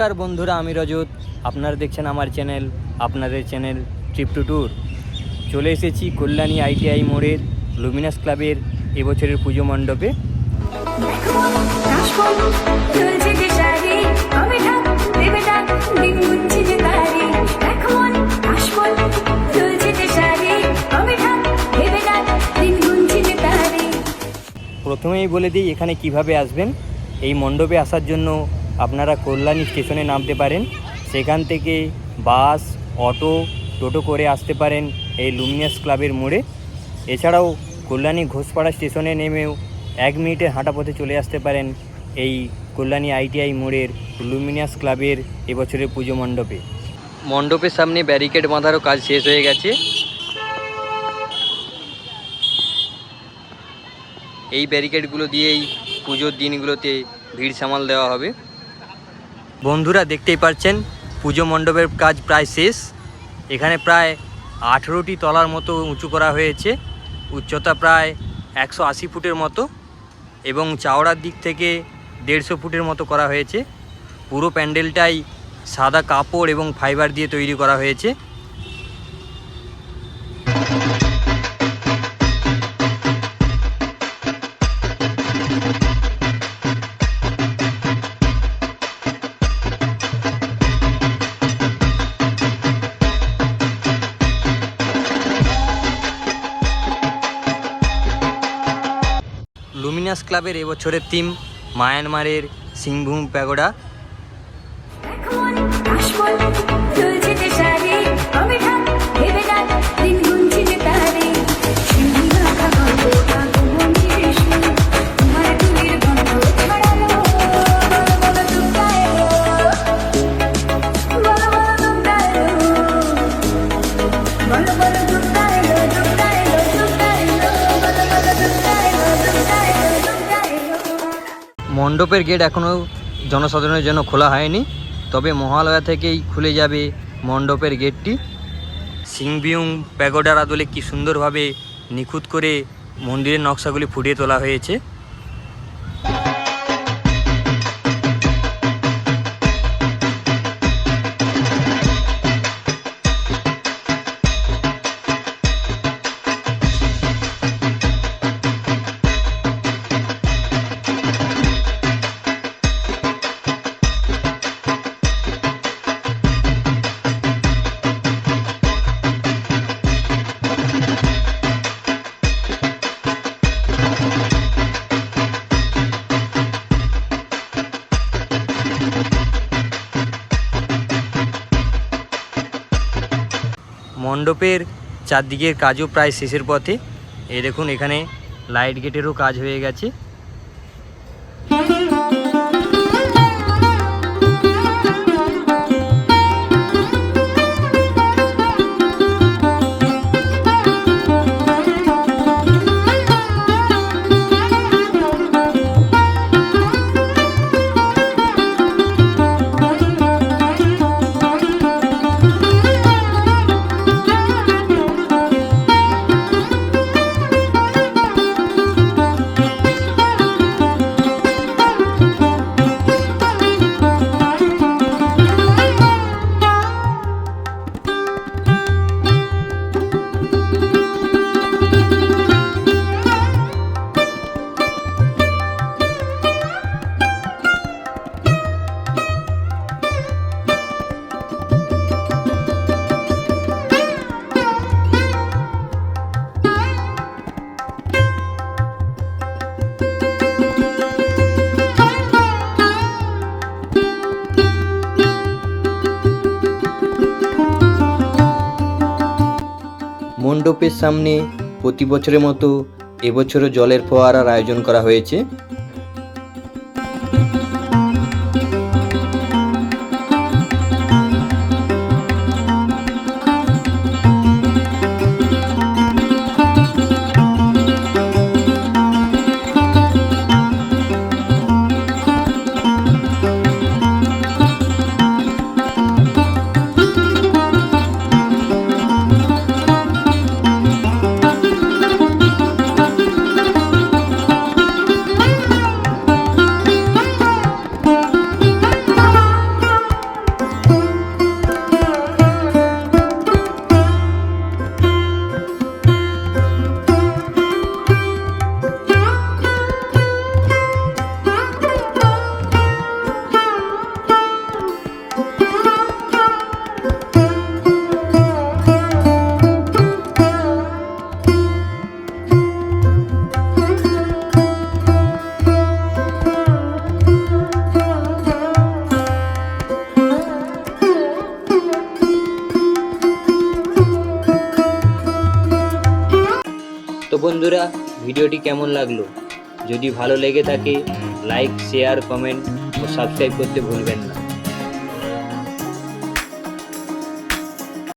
নমস্কার বন্ধুরা, আমি রজত। আপনারা দেখছেন আমার চ্যানেল, আপনাদের চ্যানেল ট্রিপ টু ট্যুর। চলে এসেছি কল্যাণী ITI মোড়ের লুমিনাস ক্লাবের এবছরের পুজো মণ্ডপে। প্রথমেই বলে দিই এখানে কিভাবে আসবেন। এই মণ্ডপে আসার জন্য আপনারা কল্যাণী স্টেশনে নামতে পারেন। সেখান থেকে বাস, অটো, টোটো করে আসতে পারেন এই লুমিনাস ক্লাবের মোড়ে। এছাড়াও কল্যাণী ঘোষপাড়া স্টেশনে নেমেও 1 মিনিটের হাঁটা পথে চলে আসতে পারেন এই কল্যাণী ITI মোড়ের লুমিনাস ক্লাবের এবছরের পুজো মণ্ডপে। মণ্ডপের সামনে ব্যারিকেড বাঁধারও কাজ শেষ হয়ে গেছে। এই ব্যারিকেডগুলো দিয়েই পুজোর দিনগুলোতে ভিড় সামাল দেওয়া হবে। বন্ধুরা দেখতেই পাচ্ছেন পুজো মণ্ডপের কাজ প্রায় শেষ। এখানে প্রায় 18টি তলার মতো উঁচু করা হয়েছে। উচ্চতা প্রায় 180 ফুটের মতো এবং চওড়ার দিক থেকে 150 ফুটের মতো করা হয়েছে। পুরো প্যান্ডেলটাই সাদা কাপড় এবং ফাইবার দিয়ে তৈরি করা হয়েছে। লুমিনাস ক্লাবের এবছরের থিম মায়ানমারের সিংভূম প্যাগোডা। মণ্ডপের গেট এখনও জনসাধারণের জন্য খোলা হয়নি, তবে মহালয়া থেকেই খুলে যাবে মণ্ডপের গেটটি। সিংভূম প্যাগোডার আদলে কি সুন্দরভাবে নিখুঁত করে মন্দিরের নকশাগুলি ফুটিয়ে তোলা হয়েছে। মণ্ডপের চারদিকের কাজও প্রায় শেষের পথে। এই দেখুন এখানে লাইট গেটেরও কাজ হয়ে গেছে। মণ্ডপের সামনে প্রতি বছরের মতো এবছরও জলের ফোয়ারার আয়োজন করা হয়েছে। তো বন্ধুরা, ভিডিওটি কেমন লাগলো? যদি ভালো লেগে থাকে লাইক, শেয়ার, কমেন্ট ও সাবস্ক্রাইব করতে ভুলবেন না।